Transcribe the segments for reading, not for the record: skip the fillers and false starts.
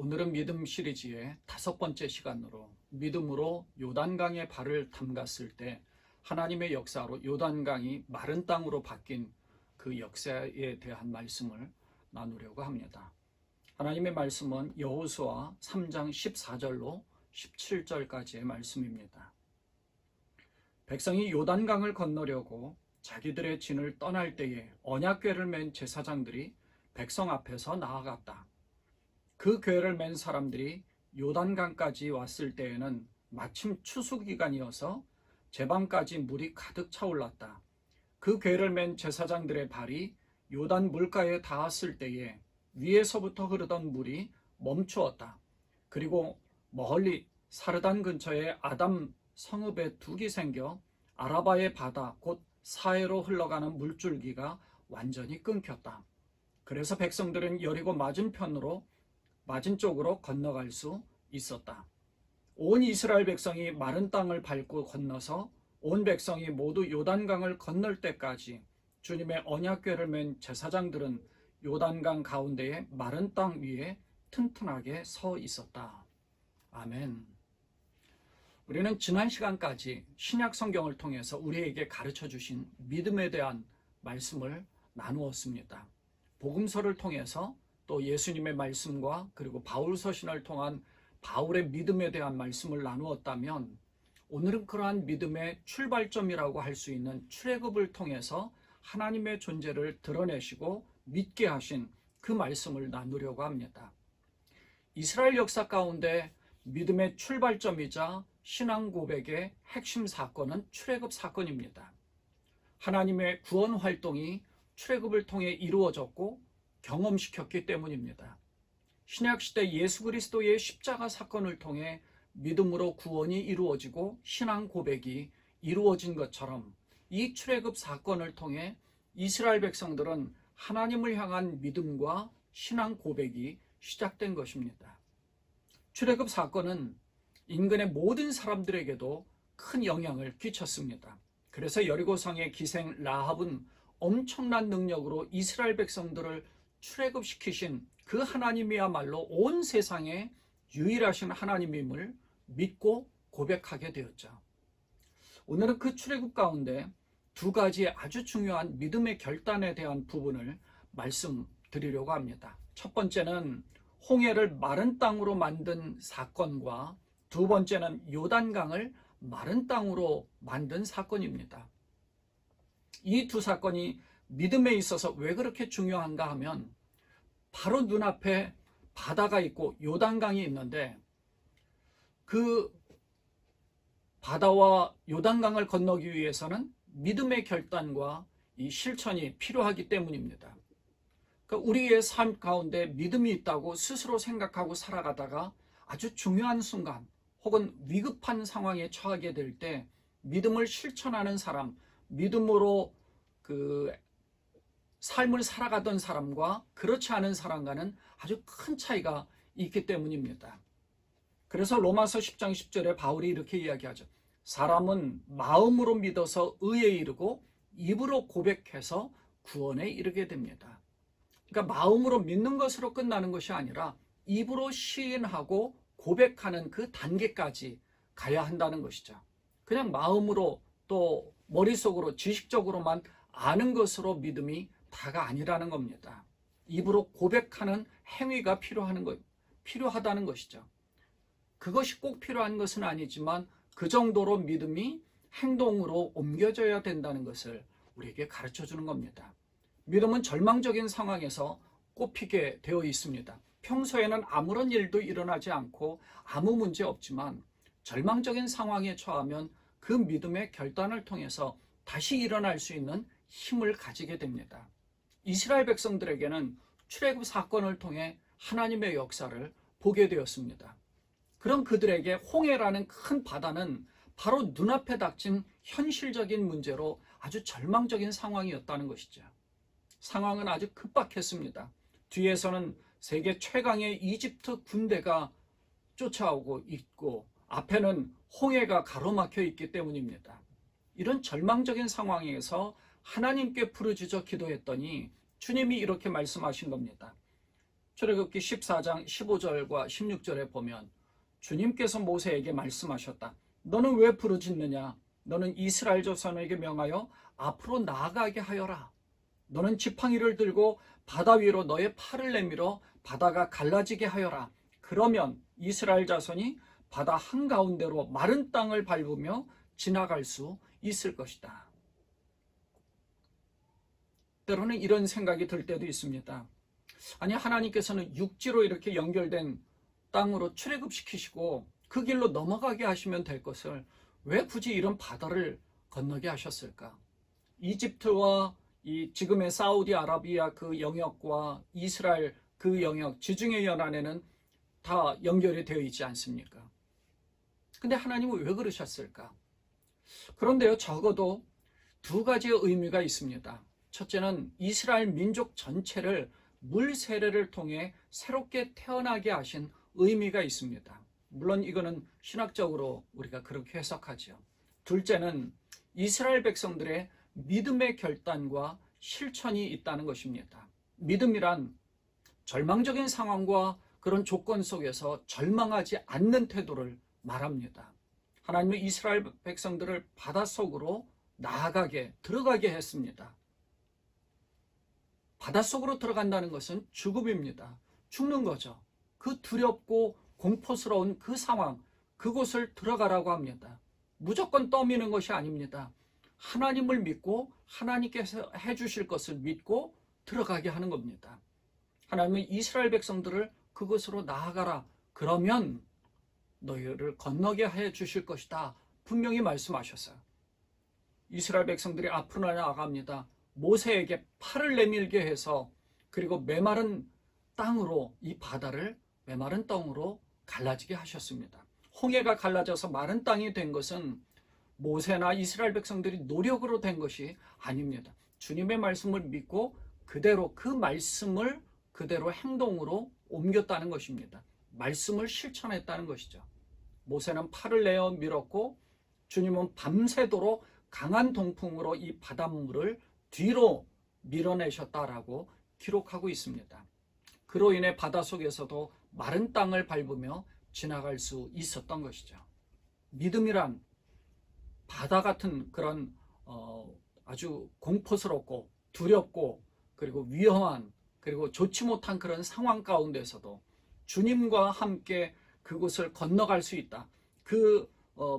오늘은 믿음 시리즈의 5번째 시간으로 믿음으로 요단강의 발을 담갔을 때 하나님의 역사로 요단강이 마른 땅으로 바뀐 그 역사에 대한 말씀을 나누려고 합니다. 하나님의 말씀은 여호수아 3장 14절로 17절까지의 말씀입니다. 백성이 요단강을 건너려고 자기들의 진을 떠날 때에 언약궤를 맨 제사장들이 백성 앞에서 나아갔다. 그 궤를 맨 사람들이 요단강까지 왔을 때에는 마침 추수기간이어서 제방까지 물이 가득 차올랐다. 그 궤를 맨 제사장들의 발이 요단 물가에 닿았을 때에 위에서부터 흐르던 물이 멈추었다. 그리고 멀리 사르단 근처에 아담 성읍에 둑이 생겨 아라바의 바다 곧 사해로 흘러가는 물줄기가 완전히 끊겼다. 그래서 백성들은 여리고 맞은 쪽으로 건너갈 수 있었다. 온 이스라엘 백성이 마른 땅을 밟고 건너서 온 백성이 모두 요단강을 건널 때까지 주님의 언약궤를 맨 제사장들은 요단강 가운데에 마른 땅 위에 튼튼하게 서 있었다. 아멘. 우리는 지난 시간까지 신약 성경을 통해서 우리에게 가르쳐 주신 믿음에 대한 말씀을 나누었습니다. 복음서를 통해서 또 예수님의 말씀과 그리고 바울 서신을 통한 바울의 믿음에 대한 말씀을 나누었다면 오늘은 그러한 믿음의 출발점이라고 할 수 있는 출애굽을 통해서 하나님의 존재를 드러내시고 믿게 하신 그 말씀을 나누려고 합니다. 이스라엘 역사 가운데 믿음의 출발점이자 신앙 고백의 핵심 사건은 출애굽 사건입니다. 하나님의 구원 활동이 출애굽을 통해 이루어졌고 경험시켰기 때문입니다. 신약시대 예수 그리스도의 십자가 사건을 통해 믿음으로 구원이 이루어지고 신앙 고백이 이루어진 것처럼 이 출애굽 사건을 통해 이스라엘 백성들은 하나님을 향한 믿음과 신앙 고백이 시작된 것입니다. 출애굽 사건은 인근의 모든 사람들에게도 큰 영향을 끼쳤습니다. 그래서 여리고성의 기생 라합은 엄청난 능력으로 이스라엘 백성들을 출애굽시키신 그 하나님이야말로 온 세상에 유일하신 하나님임을 믿고 고백하게 되었죠. 오늘은 그 출애굽 가운데 두 가지 아주 중요한 믿음의 결단에 대한 부분을 말씀드리려고 합니다. 첫 번째는 홍해를 마른 땅으로 만든 사건과 두 번째는 요단강을 마른 땅으로 만든 사건입니다. 이 두 사건이 믿음에 있어서 왜 그렇게 중요한가 하면 바로 눈앞에 바다가 있고 요단강이 있는데 그 바다와 요단강을 건너기 위해서는 믿음의 결단과 이 실천이 필요하기 때문입니다. 그러니까 우리의 삶 가운데 믿음이 있다고 스스로 생각하고 살아가다가 아주 중요한 순간 혹은 위급한 상황에 처하게 될 때 믿음을 실천하는 사람, 믿음으로 그 삶을 살아가던 사람과 그렇지 않은 사람과는 아주 큰 차이가 있기 때문입니다. 그래서 로마서 10장 10절에 바울이 이렇게 이야기하죠. 사람은 마음으로 믿어서 의에 이르고 입으로 고백해서 구원에 이르게 됩니다. 그러니까 마음으로 믿는 것으로 끝나는 것이 아니라 입으로 시인하고 고백하는 그 단계까지 가야 한다는 것이죠. 그냥 마음으로 또 머릿속으로 지식적으로만 아는 것으로 믿음이 다가 아니라는 겁니다. 입으로 고백하는 행위가 필요하다는 것이죠. 그것이 꼭 필요한 것은 아니지만 그 정도로 믿음이 행동으로 옮겨져야 된다는 것을 우리에게 가르쳐 주는 겁니다. 믿음은 절망적인 상황에서 꼽히게 되어 있습니다. 평소에는 아무런 일도 일어나지 않고 아무 문제 없지만 절망적인 상황에 처하면 그 믿음의 결단을 통해서 다시 일어날 수 있는 힘을 가지게 됩니다. 이스라엘 백성들에게는 출애굽 사건을 통해 하나님의 역사를 보게 되었습니다. 그런 그들에게 홍해라는 큰 바다는 바로 눈앞에 닥친 현실적인 문제로 아주 절망적인 상황이었다는 것이죠. 상황은 아주 급박했습니다. 뒤에서는 세계 최강의 이집트 군대가 쫓아오고 있고 앞에는 홍해가 가로막혀 있기 때문입니다. 이런 절망적인 상황에서 하나님께 부르짖어 기도했더니 주님이 이렇게 말씀하신 겁니다. 출애굽기 14장 15절과 16절에 보면 주님께서 모세에게 말씀하셨다. 너는 왜 부르짖느냐? 너는 이스라엘 자손에게 명하여 앞으로 나아가게 하여라. 너는 지팡이를 들고 바다 위로 너의 팔을 내밀어 바다가 갈라지게 하여라. 그러면 이스라엘 자손이 바다 한가운데로 마른 땅을 밟으며 지나갈 수 있을 것이다. 때로는 이런 생각이 들 때도 있습니다. 아니, 하나님께서는 육지로 이렇게 연결된 땅으로 출애굽시키시고 그 길로 넘어가게 하시면 될 것을 왜 굳이 이런 바다를 건너게 하셨을까? 이집트와 이 지금의 사우디아라비아 그 영역과 이스라엘 그 영역, 지중해 연안에는 다 연결이 되어 있지 않습니까? 근데 하나님은 왜 그러셨을까? 그런데요, 적어도 두 가지의 의미가 있습니다. 첫째는 이스라엘 민족 전체를 물 세례를 통해 새롭게 태어나게 하신 의미가 있습니다. 물론 이거는 신학적으로 우리가 그렇게 해석하죠. 둘째는 이스라엘 백성들의 믿음의 결단과 실천이 있다는 것입니다. 믿음이란 절망적인 상황과 그런 조건 속에서 절망하지 않는 태도를 말합니다. 하나님은 이스라엘 백성들을 바닷속으로 나아가게, 들어가게 했습니다. 바닷속으로 들어간다는 것은 죽음입니다. 죽는 거죠. 그 두렵고 공포스러운 그 상황, 그곳을 들어가라고 합니다. 무조건 떠미는 것이 아닙니다. 하나님을 믿고 하나님께서 해주실 것을 믿고 들어가게 하는 겁니다. 하나님은 이스라엘 백성들을 그곳으로 나아가라. 그러면 너희를 건너게 해주실 것이다. 분명히 말씀하셨어요. 이스라엘 백성들이 앞으로 나아갑니다. 모세에게 팔을 내밀게 해서 그리고 메마른 땅으로 이 바다를 메마른 땅으로 갈라지게 하셨습니다. 홍해가 갈라져서 마른 땅이 된 것은 모세나 이스라엘 백성들이 노력으로 된 것이 아닙니다. 주님의 말씀을 믿고 그대로 그 말씀을 그대로 행동으로 옮겼다는 것입니다. 말씀을 실천했다는 것이죠. 모세는 팔을 내어 밀었고 주님은 밤새도록 강한 동풍으로 이 바닷물을 뒤로 밀어내셨다라고 기록하고 있습니다. 그로 인해 바닷속에서도 마른 땅을 밟으며 지나갈 수 있었던 것이죠. 믿음이란 바다 같은 그런 아주 공포스럽고 두렵고 그리고 위험한 그리고 좋지 못한 그런 상황 가운데서도 주님과 함께 그곳을 건너갈 수 있다. 그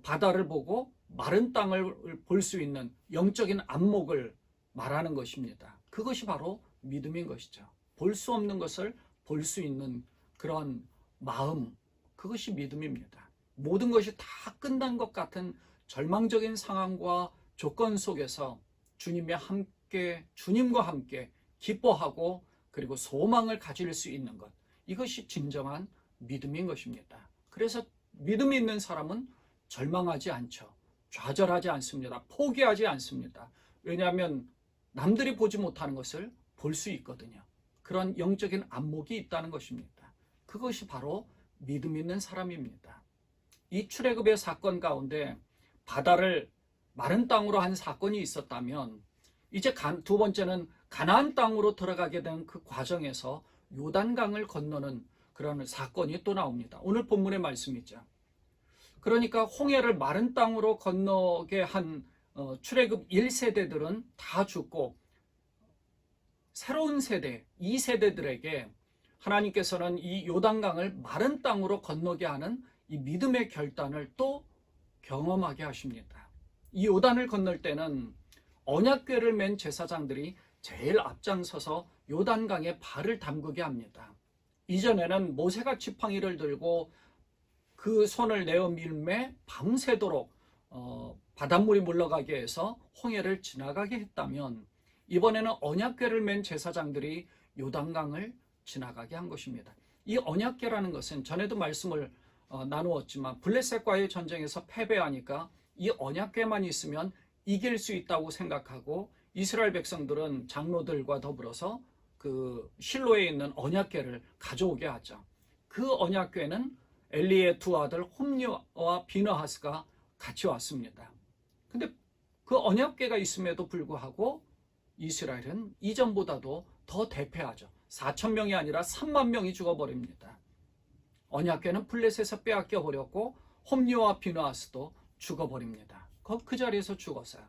바다를 보고 마른 땅을 볼 수 있는 영적인 안목을 말하는 것입니다. 그것이 바로 믿음인 것이죠. 볼 수 없는 것을 볼 수 있는 그런 마음, 그것이 믿음입니다. 모든 것이 다 끝난 것 같은 절망적인 상황과 조건 속에서 주님과 함께 기뻐하고 그리고 소망을 가질 수 있는 것, 이것이 진정한 믿음인 것입니다. 그래서 믿음이 있는 사람은 절망하지 않죠. 좌절하지 않습니다. 포기하지 않습니다. 왜냐하면 남들이 보지 못하는 것을 볼 수 있거든요. 그런 영적인 안목이 있다는 것입니다. 그것이 바로 믿음 있는 사람입니다. 이 출애굽의 사건 가운데 바다를 마른 땅으로 한 사건이 있었다면 이제 두 번째는 가나안 땅으로 들어가게 된 그 과정에서 요단강을 건너는 그런 사건이 또 나옵니다. 오늘 본문의 말씀이죠. 그러니까 홍해를 마른 땅으로 건너게 한 출애굽 1세대들은 다 죽고 새로운 세대, 2세대들에게 하나님께서는 이 요단강을 마른 땅으로 건너게 하는 이 믿음의 결단을 또 경험하게 하십니다. 이 요단을 건널 때는 언약궤를 맨 제사장들이 제일 앞장서서 요단강에 발을 담그게 합니다. 이전에는 모세가 지팡이를 들고 그 손을 내어 밀매 밤새도록 바닷물이 물러가게 해서 홍해를 지나가게 했다면 이번에는 언약궤를 맨 제사장들이 요단강을 지나가게 한 것입니다. 이 언약궤라는 것은 전에도 말씀을 나누었지만 블레셋과의 전쟁에서 패배하니까 이 언약궤만 있으면 이길 수 있다고 생각하고 이스라엘 백성들은 장로들과 더불어서 그 실로에 있는 언약궤를 가져오게 하죠. 그 언약궤는 엘리의 두 아들 홈리와 비느하스가 같이 왔습니다. 근데 그 언약궤가 있음에도 불구하고 이스라엘은 이전보다도 더 대패하죠. 4,000명이 아니라 3만 명이 죽어버립니다. 언약궤는 블레셋에서 빼앗겨 버렸고 홈리와 비누아스도 죽어버립니다. 그 자리에서 죽었어요.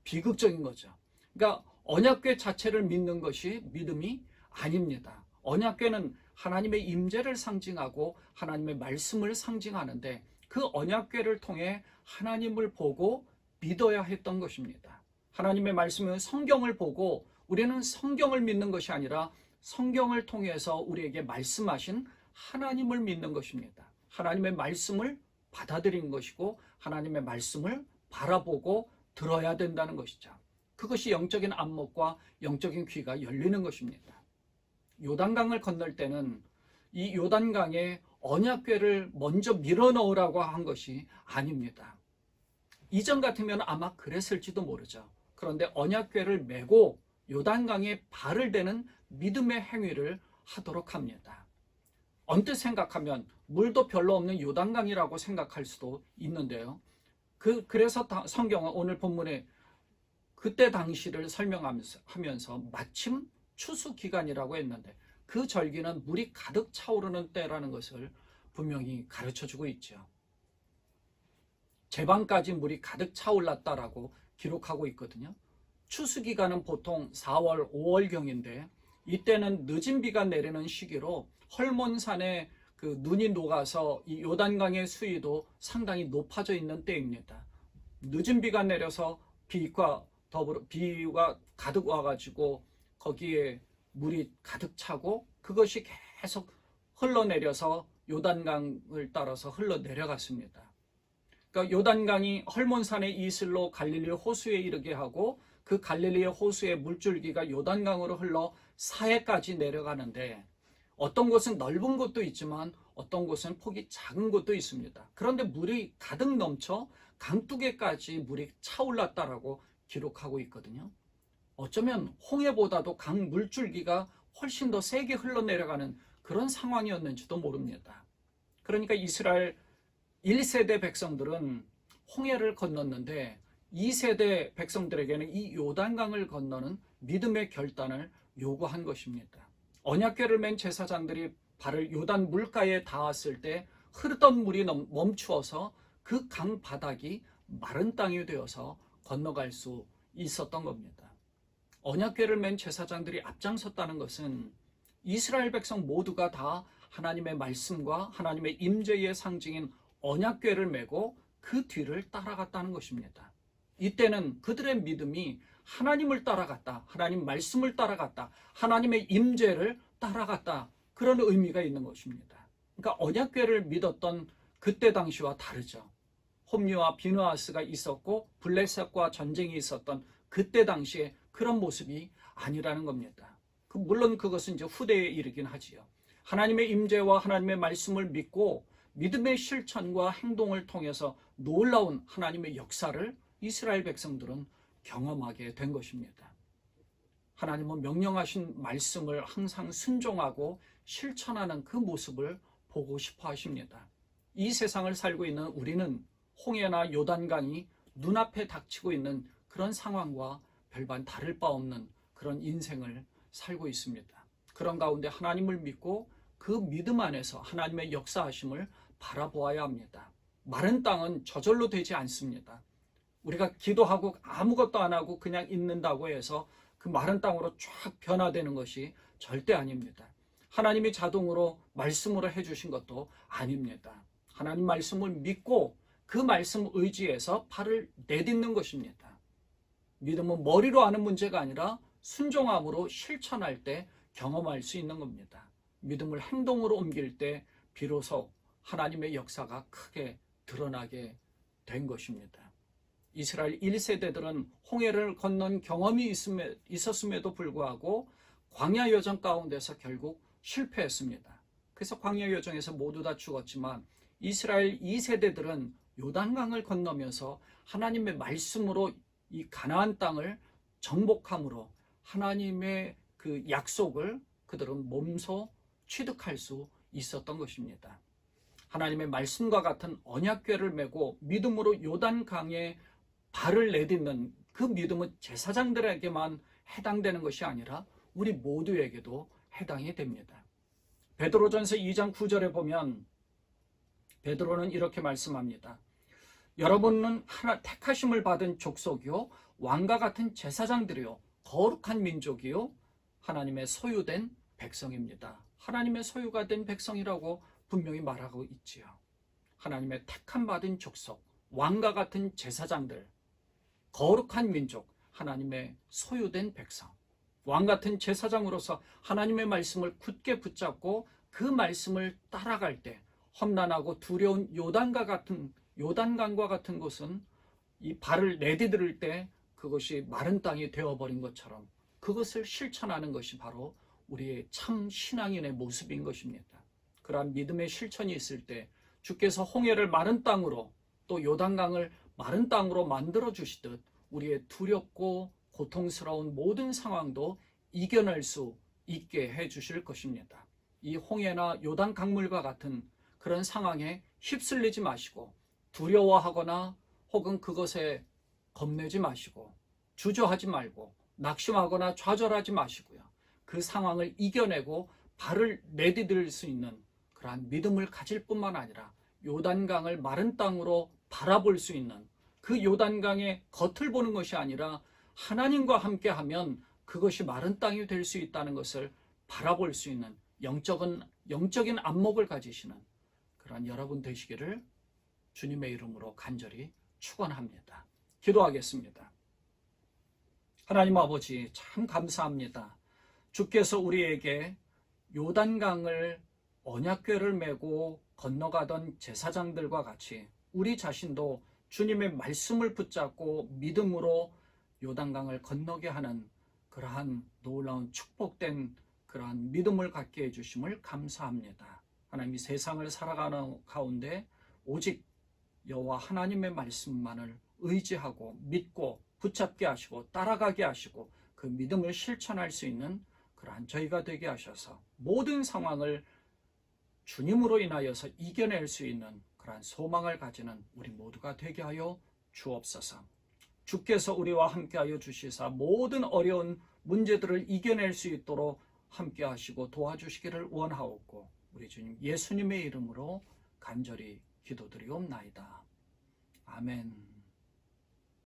비극적인 거죠. 그러니까 언약궤 자체를 믿는 것이 믿음이 아닙니다. 언약궤는 하나님의 임재를 상징하고 하나님의 말씀을 상징하는데 그 언약궤를 통해 하나님을 보고 믿어야 했던 것입니다. 하나님의 말씀은 성경을 보고 우리는 성경을 믿는 것이 아니라 성경을 통해서 우리에게 말씀하신 하나님을 믿는 것입니다. 하나님의 말씀을 받아들이는 것이고 하나님의 말씀을 바라보고 들어야 된다는 것이죠. 그것이 영적인 안목과 영적인 귀가 열리는 것입니다. 요단강을 건널 때는 이 요단강에 언약궤를 먼저 밀어넣으라고 한 것이 아닙니다. 이전 같으면 아마 그랬을지도 모르죠. 그런데 언약궤를 메고 요단강에 발을 대는 믿음의 행위를 하도록 합니다. 언뜻 생각하면 물도 별로 없는 요단강이라고 생각할 수도 있는데요. 그래서 성경은 오늘 본문에 그때 당시를 설명하면서 마침 추수 기간이라고 했는데 그 절기는 물이 가득 차오르는 때라는 것을 분명히 가르쳐주고 있죠. 제방까지 물이 가득 차올랐다라고 기록하고 있거든요. 추수 기간은 보통 4월, 5월경인데 이때는 늦은 비가 내리는 시기로 헐몬산에 그 눈이 녹아서 이 요단강의 수위도 상당히 높아져 있는 때입니다. 늦은 비가 내려서 비가 가득 와가지고 거기에 물이 가득 차고 그것이 계속 흘러내려서 요단강을 따라서 흘러내려갔습니다. 그러니까 요단강이 헐몬산의 이슬로 갈릴리 호수에 이르게 하고 그 갈릴리 호수의 물줄기가 요단강으로 흘러 사해까지 내려가는데 어떤 곳은 넓은 곳도 있지만 어떤 곳은 폭이 작은 곳도 있습니다. 그런데 물이 가득 넘쳐 강둑에까지 물이 차올랐다라고 기록하고 있거든요. 어쩌면 홍해보다도 강 물줄기가 훨씬 더 세게 흘러내려가는 그런 상황이었는지도 모릅니다. 그러니까 이스라엘 1세대 백성들은 홍해를 건넜는데 2세대 백성들에게는 이 요단강을 건너는 믿음의 결단을 요구한 것입니다. 언약궤를 맨 제사장들이 발을 요단 물가에 닿았을 때 흐르던 물이 멈추어서 그 강 바닥이 마른 땅이 되어서 건너갈 수 있었던 겁니다. 언약궤를 맨 제사장들이 앞장섰다는 것은 이스라엘 백성 모두가 다 하나님의 말씀과 하나님의 임재의 상징인 언약궤를 메고 그 뒤를 따라갔다는 것입니다. 이때는 그들의 믿음이 하나님을 따라갔다, 하나님 말씀을 따라갔다, 하나님의 임재를 따라갔다, 그런 의미가 있는 것입니다. 그러니까 언약궤를 믿었던 그때 당시와 다르죠. 홈리와 비누아스가 있었고 블레셋과 전쟁이 있었던 그때 당시에 그런 모습이 아니라는 겁니다. 물론 그것은 이제 후대에 이르긴 하지요. 하나님의 임재와 하나님의 말씀을 믿고 믿음의 실천과 행동을 통해서 놀라운 하나님의 역사를 이스라엘 백성들은 경험하게 된 것입니다. 하나님은 명령하신 말씀을 항상 순종하고 실천하는 그 모습을 보고 싶어 하십니다. 이 세상을 살고 있는 우리는 홍해나 요단강이 눈앞에 닥치고 있는 그런 상황과 별반 다를 바 없는 그런 인생을 살고 있습니다. 그런 가운데 하나님을 믿고 그 믿음 안에서 하나님의 역사하심을 바라보아야 합니다. 마른 땅은 저절로 되지 않습니다. 우리가 기도하고 아무것도 안 하고 그냥 있는다고 해서 그 마른 땅으로 쫙 변화되는 것이 절대 아닙니다. 하나님이 자동으로 말씀으로 해주신 것도 아닙니다. 하나님 말씀을 믿고 그 말씀 의지에서 발을 내딛는 것입니다. 믿음은 머리로 아는 문제가 아니라 순종함으로 실천할 때 경험할 수 있는 겁니다. 믿음을 행동으로 옮길 때 비로소 하나님의 역사가 크게 드러나게 된 것입니다. 이스라엘 1세대들은 홍해를 건넌 경험이 있었음에도 불구하고 광야 여정 가운데서 결국 실패했습니다. 그래서 광야 여정에서 모두 다 죽었지만 이스라엘 2세대들은 요단강을 건너면서 하나님의 말씀으로 이 가나안 땅을 정복함으로 하나님의 그 약속을 그들은 몸소 취득할 수 있었던 것입니다. 하나님의 말씀과 같은 언약궤를 메고 믿음으로 요단강에 발을 내딛는 그 믿음은 제사장들에게만 해당되는 것이 아니라 우리 모두에게도 해당이 됩니다. 베드로전서 2장 9절에 보면 베드로는 이렇게 말씀합니다. 여러분은 하나 택하심을 받은 족속이요 왕과 같은 제사장들이요 거룩한 민족이요 하나님의 소유된 백성입니다. 하나님의 소유가 된 백성이라고 분명히 말하고 있지요. 하나님의 택함 받은 족속, 왕과 같은 제사장들, 거룩한 민족, 하나님의 소유된 백성, 왕 같은 제사장으로서 하나님의 말씀을 굳게 붙잡고 그 말씀을 따라갈 때 험난하고 두려운 요단강과 같은 곳은 이 발을 내디딜 때 그것이 마른 땅이 되어버린 것처럼 그것을 실천하는 것이 바로 우리의 참 신앙인의 모습인 것입니다. 그러한 믿음의 실천이 있을 때 주께서 홍해를 마른 땅으로 또 요단강을 마른 땅으로 만들어 주시듯 우리의 두렵고 고통스러운 모든 상황도 이겨낼 수 있게 해 주실 것입니다. 이 홍해나 요단 강물과 같은 그런 상황에 휩쓸리지 마시고 두려워하거나 혹은 그것에 겁내지 마시고 주저하지 말고 낙심하거나 좌절하지 마시고요. 그 상황을 이겨내고 발을 내디딜 수 있는 그러한 믿음을 가질 뿐만 아니라 요단강을 마른 땅으로 바라볼 수 있는 그 요단강의 겉을 보는 것이 아니라 하나님과 함께하면 그것이 마른 땅이 될 수 있다는 것을 바라볼 수 있는 영적인 안목을 가지시는 그런 여러분 되시기를 주님의 이름으로 간절히 축원합니다. 기도하겠습니다. 하나님 아버지 참 감사합니다. 주께서 우리에게 요단강을 언약궤를 메고 건너가던 제사장들과 같이 우리 자신도 주님의 말씀을 붙잡고 믿음으로 요단강을 건너게 하는 그러한 놀라운 축복된 그러한 믿음을 갖게 해주심을 감사합니다. 하나님 이 세상을 살아가는 가운데 오직 여호와 하나님의 말씀만을 의지하고 믿고 붙잡게 하시고 따라가게 하시고 그 믿음을 실천할 수 있는 그러한 저희가 되게 하셔서 모든 상황을 주님으로 인하여서 이겨낼 수 있는 그러한 소망을 가지는 우리 모두가 되게 하여 주옵소서. 주께서 우리와 함께하여 주시사 모든 어려운 문제들을 이겨낼 수 있도록 함께하시고 도와주시기를 원하옵고 우리 주님 예수님의 이름으로 간절히 기도드리옵나이다. 아멘.